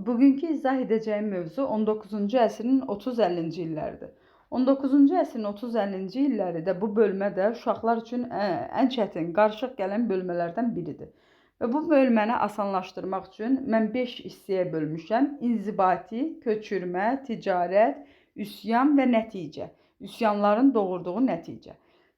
Bugünkü izah edəcəyim mövzu 19-cu əsrin 30-50-ci illəridir. 19-cu əsrin 30-50-ci illəri bu bölmə uşaqlar üçün ən çətin, qarışıq gələn bölmələrdən biridir. Və bu bölməni asanlaşdırmaq üçün mən 5 hissəyə bölmüşəm. İnzibati, köçürmə, ticarət, üsyan və nəticə. Üsyanların doğurduğu nəticə.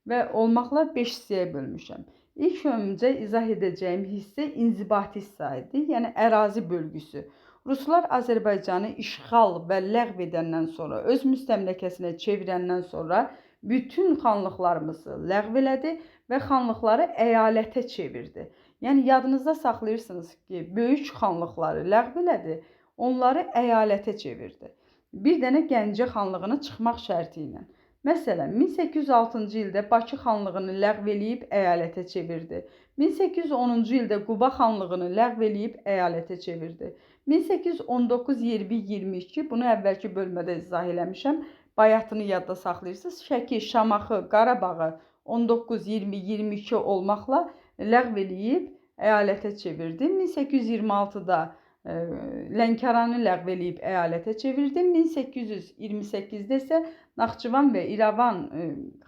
Və olmaqla 5 hissəyə bölmüşəm. İlk öncə izah edəcəyim hissə inzibati hissədir, yəni ərazi bölgüsü. Ruslar Azərbaycanı işğal və ləğv edəndən sonra, öz müstəmləkəsinə çevirəndən sonra bütün xanlıqlarımızı ləğv elədi və xanlıqları əyalətə çevirdi. Yəni yadınızda saxlayırsınız ki, böyük xanlıqları ləğv elədi, onları əyalətə çevirdi. Bir dənə Gəncə xanlığını çıxmaq şərti ilə. Məsələn, 1806-cı ildə Bakı xanlığını ləğv eləyib əyalətə çevirdi. 1810-cu ildə Quba xanlığını ləğv eləyib əyalətə çevirdi. 1819, 20, 22 bunu əvvəlki bölmədə izah eləmişəm. Bayatını yadda saxlayırsınız. Şəki, Şamaxı, Qarabağı 19, 20, 22 olmaqla ləğv eləyib əyalətə çevirdi. 1826-da Lənkəranı ləğv eləyib əyalətə çevirdi. 1828-də isə Naxçıvan və İrəvan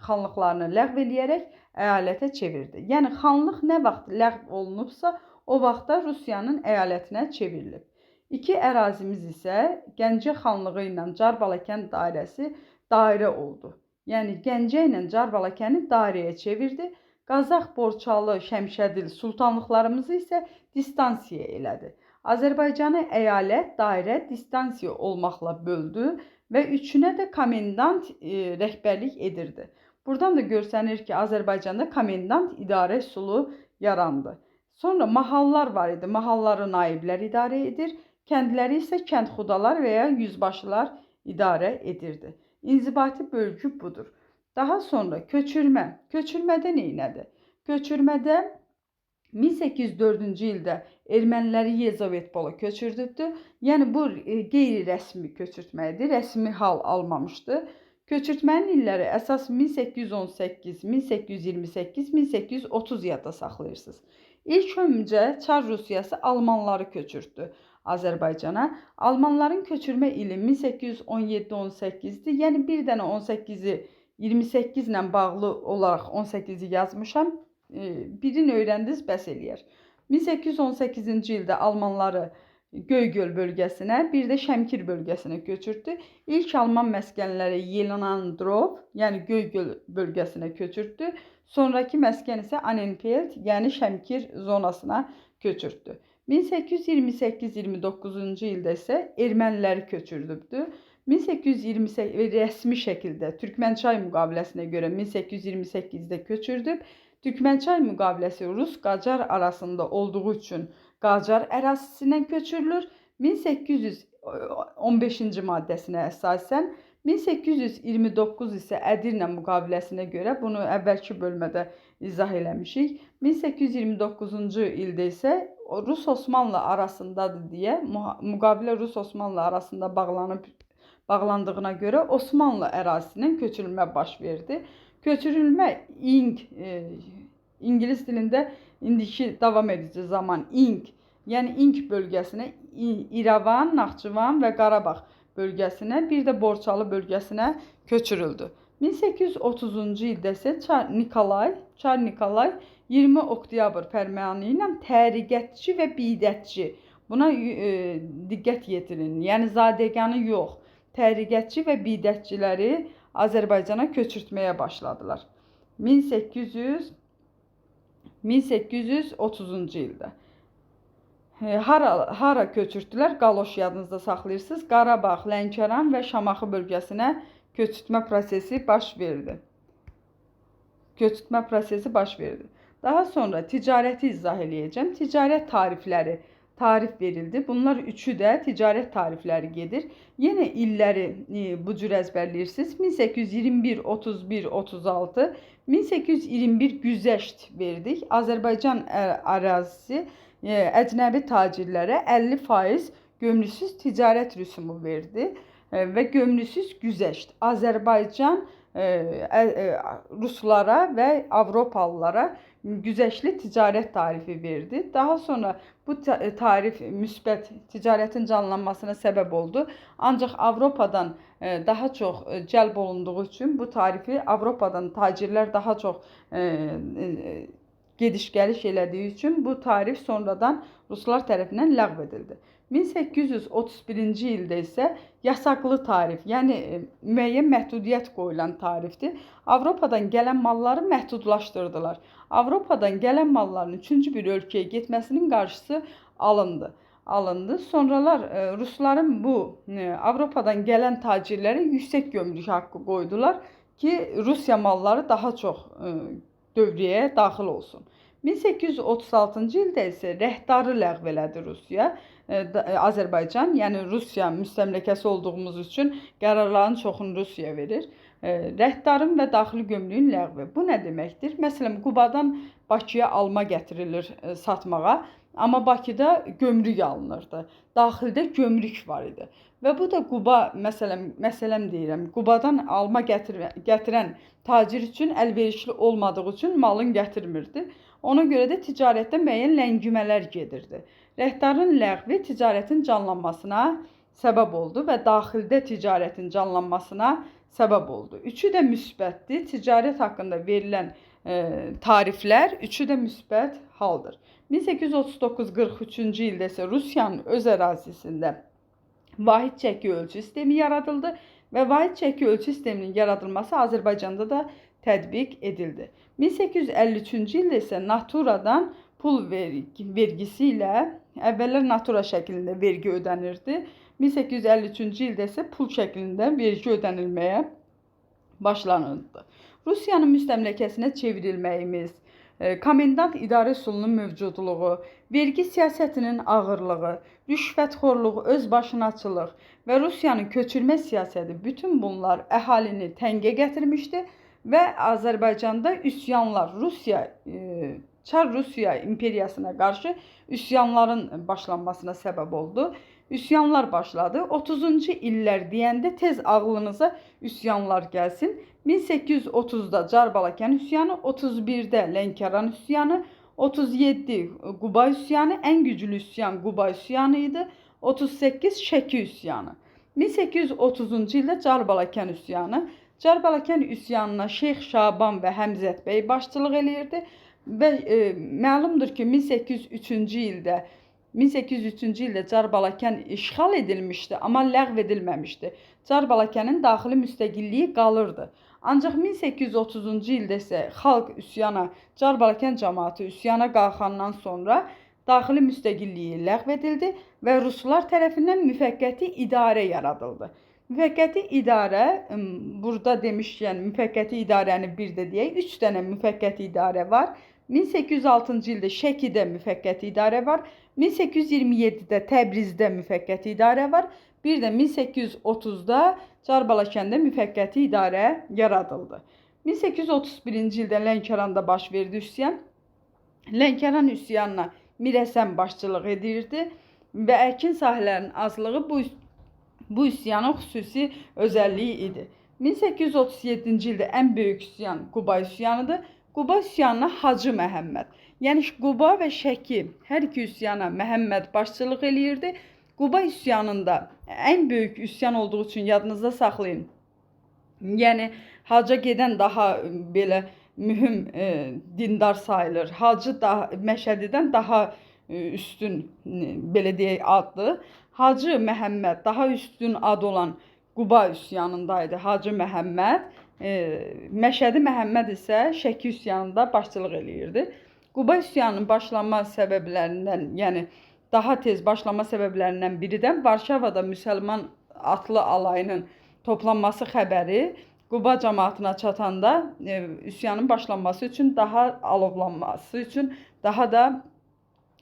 xanlıqlarını ləğv eləyərək əyalətə çevirdi. Yəni xanlıq nə vaxt ləğv olunubsa, o vaxtda Rusiyanın əyalətinə çevrilib. İki ərazimiz isə Gəncə xanlığı ilə Carbalakən dairəsi dairə oldu. Yəni Gəncə ilə Carbalakəni dairəyə çevirdi. Qazax, Borçalı, Şəmşədil sultanlıqlarımızı isə distansiya elədi. Azərbaycanı əyalət, dairə, distansiya olmaqla böldü və üçünə də komendant rəhbərlik edirdi. Buradan da görsənir ki, Azərbaycanda komendant idarə üsulu yarandı. Sonra mahallar var idi. Mahalları naiblər idarə edir, kəndləri isə kəndxudalar və ya yüzbaşılar idarə edirdi. İnzibati bölgü budur. Daha sonra köçürmə. Köçürmədə neynədir? Köçürmədə 1804-cü ildə erməniləri Yezovetpola köçürdüdü. Yəni bu qeyri-rəsmi köçürtməkdir, rəsmi hal almamışdı. Köçürtmənin illəri əsas 1818, 1828, 1830 yadda saxlayırsınız. İlk öncə Çar Rusiyası Almanları köçürtdü Azərbaycana. Almanların köçürmə ili 1817-18-dir. Yəni bir dənə 18-i 28 ilə bağlı olaraq 18-i yazmışam. Birini öyrəndiniz, bəs eləyər. 1818-ci ildə Almanları Göygöl bölgəsinə, bir də Şəmkir bölgəsinə köçürtdü. İlk Alman məskənləri Yelanandrov, yəni Göygöl bölgəsinə köçürtdü. Sonraki məskən isə Annenfeld, yəni Şəmkir zonasına köçürtdü. 1828-29-cu ildə isə erməniləri köçürdüdü. 1828 rəsmi şəkildə Türkmənçay müqaviləsinə görə 1828-də köçürdüb. Türkmənçay müqaviləsi Rus-Qacar arasında olduğu üçün Qacar ərazisindən köçürülür. 1815-ci maddəsinə əsasən 1829 isə Ədirnə müqaviləsinə görə, bunu əvvəlki bölmədə izah eləmişik. 1829-cu ildə isə Rus-Osmanlı arasındadır deyə, müqavilə Rus-Osmanlı arasında bağlandığına görə Osmanlı ərazisindən köçürülmə baş verdi. Köçürülmə İngilis dilində indiki davam edici zaman yəni İnq bölgəsinə, İrəvan, Naxçıvan və Qarabağ bölgəsinə, bir də Borçalı bölgəsinə köçürüldü. 1830-cu ildə isə Çar Nikolay 20 oktyabr fərmanı ilə təriqətçi və bidətçi, buna diqqət yetirin, yəni zadəganı yox, təriqətçi və bidətçiləri Azərbaycana köçürtməyə başladılar. 1830-cu ildə. Hara köçürtdülər? Qaloş yadınızda saxlayırsınız. Qarabağ, Lənkəran və Şamaxı bölgəsinə köçürtmə prosesi baş verdi. Daha sonra ticarəti izah eləyəcəm. Ticarət tarifləri tarif verildi. Bunlar üçü də ticarət tarifləri gedir. Yenə illəri bu cür əzbərləyirsiniz. 1821, 31, 36, 1821 güzəşt verdik. Azərbaycan ərazisi əcnəbi tacirlərə 50% gömrüksüz ticarət rüsumu verdi və gömrüksüz güzəşt. Azərbaycan Ruslara və Avropalılara güzəştli ticarət tarifi verdi. Daha sonra bu tarif müsbət ticarətin canlanmasına səbəb oldu. Ancaq Avropadan daha çox cəlb olunduğu üçün bu tarifi Avropadan tacirlər daha çox gediş-gəliş elədiyi üçün bu tarif sonradan ruslar tərəfindən ləğv edildi. 1831-ci ildə isə yasaqlı tarif, yəni müəyyən məhdudiyyət qoyulan tarifdir. Avropadan gələn malları məhdudlaşdırdılar. Avropadan gələn malların üçüncü bir ölkəyə getməsinin qarşısı alındı. Sonralar Rusların bu Avropadan gələn tacirlərə yüksək gömrük haqqı qoydular ki, Rusiya malları daha çox dövriyyəyə daxil olsun. 1836-cı ildə isə rəhdarı ləğv elədi Rusiya, Azərbaycan, yəni Rusiya müstəmləkəsi olduğumuz üçün qərarların çoxunu Rusiya verir. Rəhdarın və daxili gömrüyün ləğvi. Bu nə deməkdir? Məsələn, Qubadan Bakıya alma gətirilir satmağa, amma Bakıda gömrük alınırdı. Daxildə gömrük var idi. Və bu da Quba, məsələm deyirəm, Qubadan alma gətirən tacir üçün əlverişli olmadığı üçün malın gətirmirdi. Ona görə də ticarətdə müəyyən ləngimələr gedirdi. Rəhdarın ləğvi ticarətin canlanmasına səbəb oldu və daxildə ticarətin canlanmasına səbəb oldu. Üçü də müsbətdir. Ticarət haqqında verilən tariflər üçü də müsbət haldır. 1839-43-cü ildə isə Rusiyanın öz ərazisində vahid çəki ölçü sistemi yaradıldı və vahid çəki ölçü sisteminin yaradılması Azərbaycanda da tətbiq edildi. 1853-cü ildə isə naturadan pul vergisi ilə əvvəllər natura şəklində vergi ödənirdi. 1853-cü ildə isə pul şəklində vergi ödənilməyə başlanıldı. Rusiyanın müstəmləkəsinə çevrilməyimiz, komendant idarə üsulunun mövcudluğu, vergi siyasətinin ağırlığı, rüşvətxorluq, özbaşınaçılıq və Rusiyanın köçürmə siyasəti, bütün bunlar əhalini təngə gətirmişdi və Azərbaycanda üsyanlar, Çar Rusiya imperiyasına qarşı üsyanların başlanmasına səbəb oldu. Üsyanlar başladı. 30-cu illər deyəndə tez ağlınıza üsyanlar gəlsin. 1830-da Carbalakan üsyanı, 31-də Lənkəran üsyanı, 37 Quba üsyanı, ən güclü üsyan Quba üsyanı idi. 38 Şəki üsyanı. 1830-cu ildə Carbalakan üsyanı. Carbalakan üsyanına Şeyx Şaban və Həmzət bəy başçılıq eləyirdi və məlumdur ki, 1803-cü ildə Carbalakan işğal edilmişdi, amma ləğv edilməmişdi. Carbalakanın daxili müstəqilliyi qalırdı. Ancaq 1830-cu ildə isə xalq üsyana, Carbalakan cəmaatı üsyana qalxandan sonra daxili müstəqilliyi ləğv edildi və ruslar tərəfindən müvəqqəti idarə yaradıldı. Müvəqqəti idarə, burada demişkən müvəqqəti idarəni bir də deyək, 3 dənə müvəqqəti idarə var. 1806-cı ildə Şəkidə müvəqqəti idarə var. 1827-də Təbrizdə müvəqqəti idarə var. Bir də 1830-da Carbalakan'da müvəqqəti idarə yaradıldı. 1831-ci ildə Lənkəranda baş verdi üsyan. Lənkəran üsyanına Mirəsən başçılıq edirdi və əkin sahələrinin azlığı bu üsyanın xüsusi özəlliyi idi. 1837-ci ildə ən böyük üsyan Quba üsyanıdır. Quba üsyanına Hacı Məhəmməd, yəni Quba və Şəki hər iki üsyana Məhəmməd başçılıq eləyirdi. Quba üsyanında ən böyük üsyan olduğu üçün yadınızda saxlayın. Yəni Hacca gedən daha belə mühüm dindar sayılır. Hacı Məşədidən daha üstün belə deyək addır. Hacı Məhəmməd daha üstün ad olan Quba üsyanındaydı. Hacı Məhəmməd, Məşədi Məhəmməd isə Şəki üsyanında başçılıq eləyirdi. Quba üsyanının başlanma səbəblərindən, yəni daha tez başlanma səbəblərindən biri də Varşavada müsəlman atlı alayının toplanması xəbəri Quba cəmaatına çatanda üsyanın başlanması üçün, daha alovlanması üçün daha da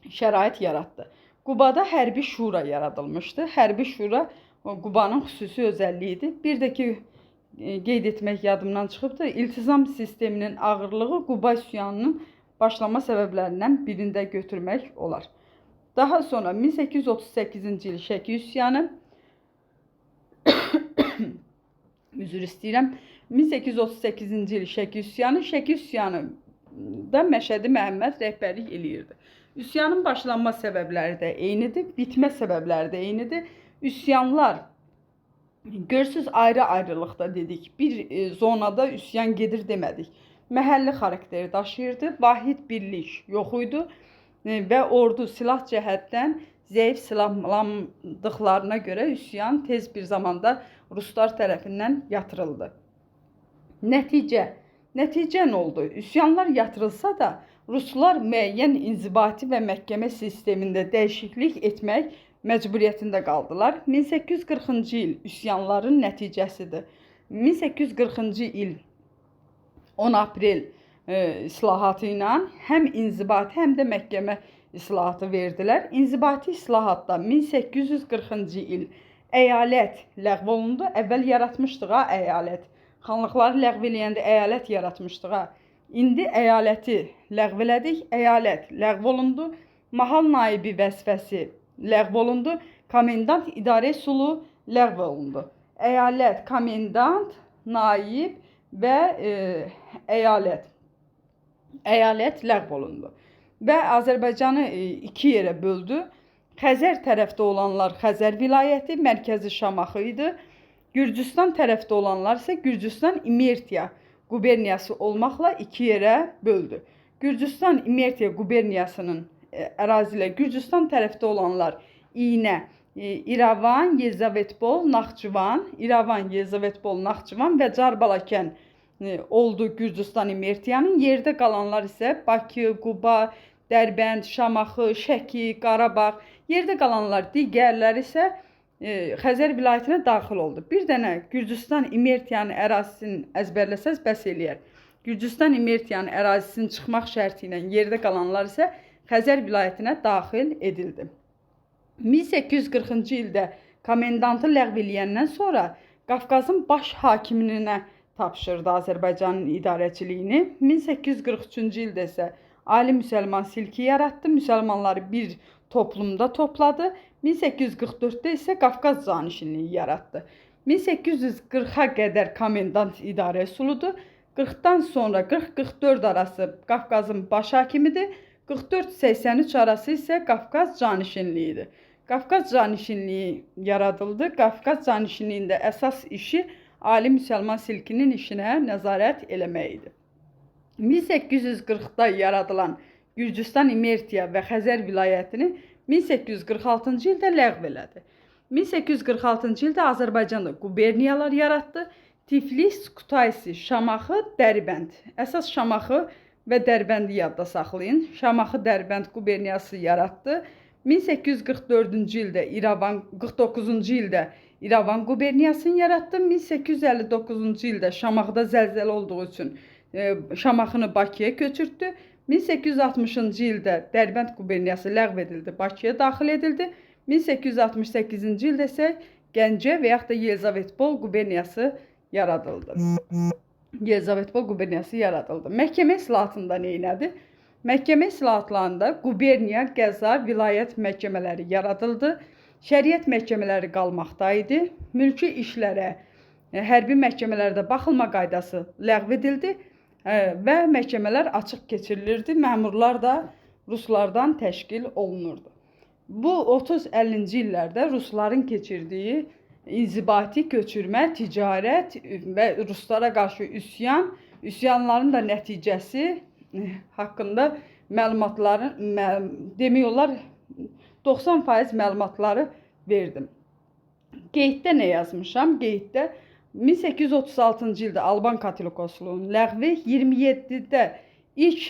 şərait yaratdı. Qubada hərbi şura yaradılmışdı. Hərbi şura Qubanın xüsusi özəlliyidir. Bir də ki, qeyd etmək yadımdan çıxıbdır, iltizam sisteminin ağırlığı Quba üsyanının başlama səbəblərindən birində götürmək olar. Daha sonra 1838-ci il Şəki üsyanı, üzr istəyirəm, 1838-ci il Şəki üsyanı da Məşədi Məhəmməd rəhbərlik eləyirdi. Üsyanın başlanma səbəbləri də eynidir, bitmə səbəbləri də eynidir. Üsyanlar görürsüz ayrı-ayrılıqda dedik. Bir zonada üsyan gedir demədik. Məhəlli xarakteri daşıyırdı, vahid birlik yox idi və ordu silah cəhətdən zəif silahlandıqlarına görə üsyan tez bir zamanda Ruslar tərəfindən yatırıldı. Nəticə nə oldu? Üsyanlar yatırılsa da Ruslar müəyyən inzibati və məhkəmə sistemində dəyişiklik etmək məcburiyyətində qaldılar. 1840-cı il üsyanların nəticəsidir. 1840-cı il 10 aprel islahatı ilə həm inzibati, həm də məhkəmə islahatı verdilər. İnzibati islahatda 1840-cı il əyalət ləğv olundu. Əvvəl yaratmışdıq əyalət. Xanlıqları ləğv eləyəndə əyalət yaratmışdıq. İndi əyaləti ləğv elədik. Əyalət ləğv olundu. Mahal naibi vəzifəsi ləğv olundu. Komendant idarə üsulu ləğv olundu. Əyalət, komendant, naib və əyalət ləğv olundu. Və Azərbaycanı iki yerə böldü. Xəzər tərəfdə olanlar Xəzər vilayəti, mərkəzi Şamaxı idi. Gürcüstan tərəfdə olanlar isə Gürcüstan İmertiya quberniyası olmaqla iki yerə böldü. Gürcüstan İmertiya quberniyasının ərazilə Gürcüstan tərəfdə olanlar İynə, İrəvan, Yezavetpol, Naxçıvan, İrəvan, Yezavetpol, Naxçıvan və Carbalakən oldu Gürcüstan İmertiyanın. Yerdə qalanlar isə Bakı, Quba, Dərbənd, Şamaxı, Şəki, Qarabağ. Yerdə qalanlar digərləri isə Xəzər vilayətinə daxil oldu. Bir dənə Gürcüstan İmertiyanın ərazisini əzbərləsəz bəs eləyər. Gürcüstan İmertiyanın ərazisini çıxmaq şərti ilə yerdə qalanlar isə Xəzər vilayətinə daxil edildi. 1840-cı ildə komendantı ləğv eləyəndən sonra Qafqazın baş hakiminə tapşırdı Azərbaycanın idarəçiliyini. 1843-cü ildə isə Ali Müsəlman Silki yaratdı. Müsəlmanları bir toplumda topladı. 1844-də isə Qafqaz canişinliyi yaratdı. 1840-a qədər komendant idarə üsuludur. 40-dan sonra 40-44 arası Qafqazın baş hakimidir. 44-83 arası isə Qafqaz canişinliyidir. Qafqaz canişinliyi yaradıldı. Qafqaz canişinliyində əsas işi Ali Müsəlman Silkinin işinə nəzarət eləmək idi. 1840-da yaradılan Gürcüstan İmertiya və Xəzər vilayətini 1846-cı ildə ləğv elədi. 1846-cı ildə Azərbaycanda quberniyalar yaratdı. Tiflis, Kutaisi, Şamaxı, Dərbənd. Əsas Şamaxı və Dərbəndi yadda saxlayın. Şamaxı, Dərbənd quberniyası yaratdı. 1844-cü ildə İrəvan, 49-cu ildə İrəvan quberniyasını yaratdı. 1859-cu ildə Şamaxıda zəlzələ olduğu üçün Şamaxını Bakıya köçürtdü. 1860-cı ildə Dərbənd quberniyası ləğv edildi, Bakıya daxil edildi. 1868-ci ildə isə Gəncə və yaxud da Yezavetpol quberniyası yaradıldı. Məhkəmə islahatında neynədir? Məhkəmə islahatlarında quberniya, qəza, vilayət məhkəmələri yaradıldı. Şəriət məhkəmələri qalmaqdaydı. Mülki işlərə, hərbi məhkəmələrdə baxılma qaydası ləğv edildi və məhkəmələr açıq keçirilirdi. Məmurlar da Ruslardan təşkil olunurdu. Bu 30-50-ci illərdə Rusların keçirdiyi inzibati köçürmə, ticarət və Ruslara qarşı üsyanların da nəticəsi haqqında məlumatların, demək olar 90% məlumatları verdim. Qeyddə nə yazmışam? Qeyddə 1836-cı ildə Alban Katolikosluğunun ləğvi, 27-də ilk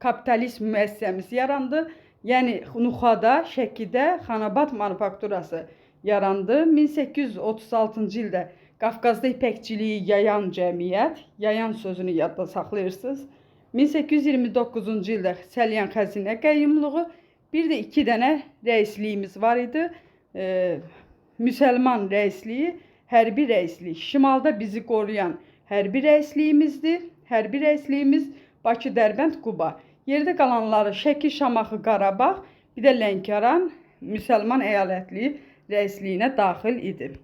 kapitalist müəssisəmiz yarandı. Yəni Nuxada, Şəkidə Xanabad manufakturası yarandı. 1836-cı ildə Qafqazda ipəkçiliyi yayan cəmiyyət, yayan sözünü yadda saxlayırsınız. 1829-cu ildə Səlyan Xəzinə qəyyumluğu, bir də 2 dənə rəisliyimiz var idi. Müsəlman rəisliyi, hərbi rəislik. Şimalda bizi qoruyan hərbi rəisliyimizdir. Hərbi rəisliyimiz Bakı, Dərbənd, Quba. Yerdə qalanları Şəki, Şamaxı, Qarabağ, bir də Lənkəran müsəlman əyalətli rəisliyinə daxil idi.